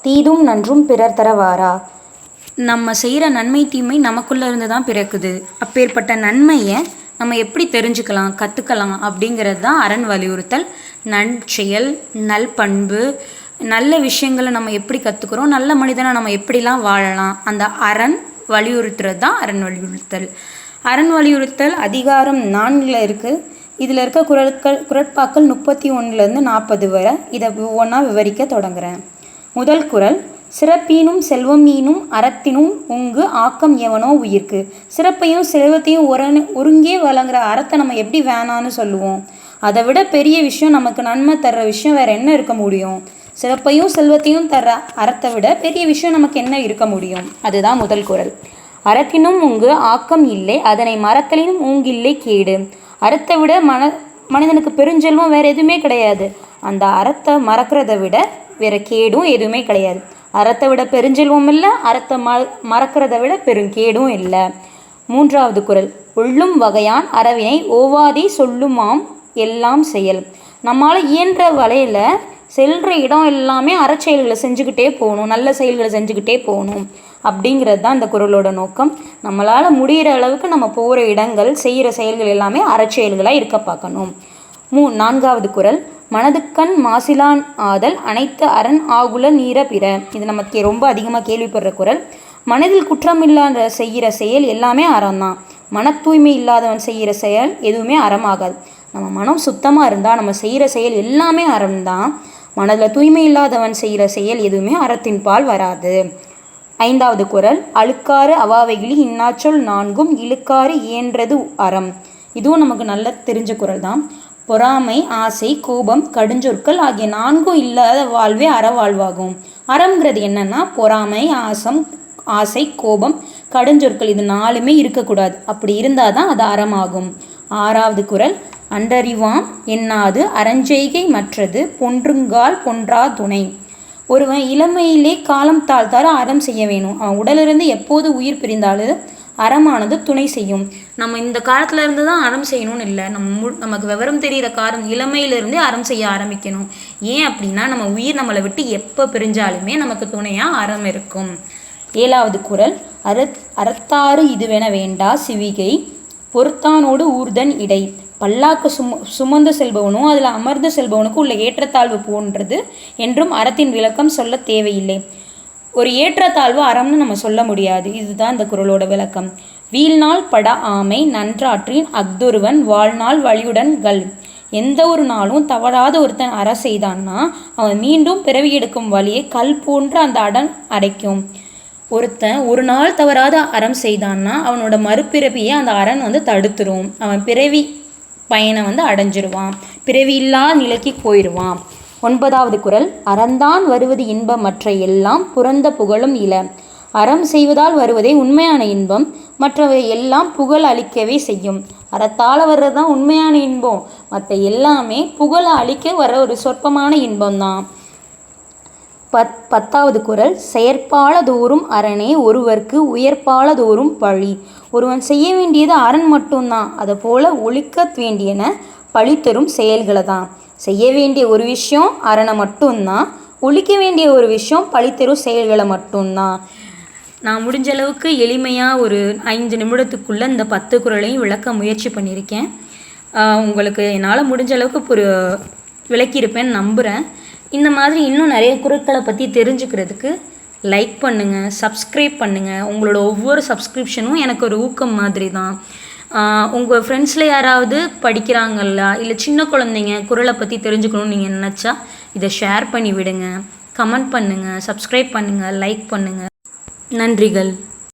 தீதும் நன்றும் பிறர் தர வாரா. நம்ம செய்கிற நன்மை தீமை நமக்குள்ளே இருந்து தான் பிறக்குது. அப்பேற்பட்ட நன்மையை நம்ம எப்படி தெரிஞ்சுக்கலாம், கற்றுக்கலாம் அப்படிங்கிறது தான் அரண் வலியுறுத்தல். நற்செயல், நல்பண்பு, நல்ல விஷயங்களை நம்ம எப்படி கற்றுக்குறோம், நல்ல மனிதனை நம்ம எப்படிலாம் வாழலாம், அந்த அரண் வலியுறுத்துறது தான் அரண் வலியுறுத்தல். அரண் வலியுறுத்தல் அதிகாரம் 4 இருக்குது. இதில் இருக்க குறட்பாக்கள் 31லேருந்து 40 வரை. இதை ஒவ்வொன்றா விவரிக்க தொடங்குகிறேன். முதல் குறள்: சிறப்பீனும் செல்வம் ஈனும் அறத்தினும் உங்கு ஆக்கம் எவனோ உயிர்க்கு. சிறப்பையும் செல்வத்தையும் ஒருங்கே வழங்குற அறத்தை நம்ம எப்படி வேணான்னு சொல்லுவோம்? அதை விட பெரிய விஷயம், நமக்கு நன்மை தர்ற விஷயம் வேறு என்ன இருக்க முடியும்? சிறப்பையும் செல்வத்தையும் தர்ற அறத்தை விட பெரிய விஷயம் நமக்கு என்ன இருக்க முடியும்? அதுதான் முதல் குறள். அறத்தினும் உங்கு ஆக்கம் இல்லை, அதனை மறத்தலினும் ஊங்கில்லை கேடு. அறத்தை விட மனிதனுக்கு பெருஞ்செல்வம் வேறு எதுவுமே கிடையாது. அந்த அறத்தை மறக்கிறத விட வேறு கேடும் எதுவுமே கிடையாது. அறத்தை விட பெருஞ்செல்வம் இல்லை, அறத்தை மறக்கிறத விட பெருங்கேடும் இல்லை. மூன்றாவது குறள்: ஒள்ளும் வகையான் அறவினை ஓவாதே சொல்லுமாம் எல்லாம் செயல். நம்மளால் இயன்ற வலையில் செல்கிற இடம் எல்லாமே அறச்செயல்களை செஞ்சுக்கிட்டே போகணும், நல்ல செயல்களை செஞ்சுக்கிட்டே போகணும் அப்படிங்கிறது தான் இந்த குறளோட நோக்கம். நம்மளால் முடிகிற அளவுக்கு நம்ம போகிற இடங்கள், செய்கிற செயல்கள் எல்லாமே அறச்செயல்களாக இருக்க பார்க்கணும். நான்காவது குறள்: மனதுக்கண் மாசிலான் ஆதல் அனைத்து அரண் ஆகுல நீர பிற. இது நமக்கு ரொம்ப அதிகமாக கேள்விப்படுற குறள். மனதில் குற்றமில்லாத செய்கிற செயல் எல்லாமே அறம்தான். மன தூய்மை இல்லாதவன் செய்கிற செயல் எதுவுமே அறமாகாது. நம்ம மனம் சுத்தமாக இருந்தால் நம்ம செய்கிற செயல் எல்லாமே அறம்தான். மனதில் தூய்மை இல்லாதவன் செய்கிற செயல் எதுவுமே அறத்தின் பால் வராது. ஐந்தாவது குறள்: அழுக்காறு அவாவைகளி இன்னாச்சொல் நான்கும் இழுக்காறு இயன்றது அறம். இதுவும் நமக்கு நல்ல தெரிஞ்ச குறள் தான். பொறாமை, ஆசை, கோபம், கடுஞ்சொற்கள் ஆகிய 4ம் இல்லாத வாழ்வே அறவாழ்வாகும். அறம்ங்கிறது என்னன்னா, பொறாமை, ஆசை, கோபம், கடுஞ்சொற்கள் இது 4மே இருக்கக்கூடாது. அப்படி இருந்தால் தான் அது அறமாகும். ஆறாவது குறள்: அன்றறிவாம் எண்ணாது அறஞ்செய்கை மற்றது பொன்றுங்கால் பொன்றா துணை. ஒருவன் இளமையிலே காலம் தாழ்த்தார அறம் செய்ய வேணும். அவன் உடலிருந்து எப்போது உயிர் பிரிந்தாலும் அறமானது துணை செய்யும். நம்ம இந்த காலத்துல இருந்து தான் அறம் செய்யணும்னு இல்லை, நமக்கு விவரம் தெரிகிற இளமையிலிருந்தே அறம் செய்ய ஆரம்பிக்கணும். ஏன் அப்படின்னா, நம்ம உயிர் நம்மளை விட்டு எப்போ பிரிஞ்சாலுமே நமக்கு துணையாக அறம் இருக்கும். ஏழாவது குறள்: அறத்தாறு இதுவென வேண்டா சிவிகை பொறுத்தானோடு ஊர்தன் இடை. பல்லாக்கு சுமந்து செல்பவனும் அதில் அமர்ந்து செல்பவனுக்கும் உள்ள ஏற்றத்தாழ்வு போன்றது என்றும் அறத்தின் விளக்கம் சொல்ல தேவையில்லை. ஒரு ஏற்றத்தாழ்வு அறம்னு நம்ம சொல்ல முடியாது. இதுதான் இந்த குறளோட விளக்கம். வீழ்நாள் பட ஆமை நன்றாற்றின் அஃதொருவன் வாழ்நாள் வழியுடன் கள். எந்த ஒரு நாளும் தவறாத ஒருத்தன் அற செய்தான்னா அவன் மீண்டும் பிறவி எடுக்கும் வழியை கல் போன்ற அந்த அடன் அடைக்கும். ஒருத்தன் ஒரு நாள் தவறாத அறம் செய்தான்னா அவனோட மறுபிறவியை அந்த அரண் தடுத்துரும். அவன் பிறவி பயனை அடைஞ்சிருவான், பிறவி இல்லாத நிலைக்கு போயிடுவான். ஒன்பதாவது குறள்: அறந்தான் வருவது இன்பம் மற்ற எல்லாம் புறந்த புகழும் இல. அறம் செய்வதால் வருவதே உண்மையான இன்பம், மற்றவை எல்லாம் புகழ் அளிக்கவே செய்யும். அறத்தால் வர்றது தான் உண்மையான இன்பம், மற்ற எல்லாமே புகழை அளிக்க வர ஒரு சொற்பமான இன்பம்தான். பத்தாவது குறள்: செயற்பாலதோறும் அரணே ஒருவர்க்கு உயர்பாலதோறும் பழி. ஒருவன் செய்ய வேண்டியது அரண் மட்டும்தான், அதை போல ஒழிக்க வேண்டியன பழி தரும் செயல்களை தான். செய்ய வேண்டிய ஒரு விஷயம் அரணை மட்டும்தான், ஒழிக்க வேண்டிய ஒரு விஷயம் பழி தரும் செயல்களை மட்டும்தான். நான் முடிஞ்ச அளவுக்கு எளிமையாக ஒரு 5 நிமிடத்துக்குள்ளே இந்த 10 குறளையும் விளக்க முயற்சி பண்ணியிருக்கேன். உங்களுக்கு என்னால் முடிஞ்ச அளவுக்கு விளக்கியிருப்பேன்னு நம்புகிறேன். இந்த மாதிரி இன்னும் நிறைய குறட்களை பற்றி தெரிஞ்சுக்கிறதுக்கு லைக் பண்ணுங்கள், சப்ஸ்கிரைப் பண்ணுங்கள். உங்களோட ஒவ்வொரு சப்ஸ்கிரிப்ஷனும் எனக்கு ஒரு ஊக்கம் மாதிரி தான். உங்கள் ஃப்ரெண்ட்ஸில் யாராவது படிக்கிறாங்களா, இல்லை சின்ன குழந்தைங்க குறளை பற்றி தெரிஞ்சுக்கணும்னு நீங்கள் நினச்சா இதை ஷேர் பண்ணி விடுங்க. கமெண்ட் பண்ணுங்கள், சப்ஸ்கிரைப் பண்ணுங்கள், லைக் பண்ணுங்கள். நன்றிகள்.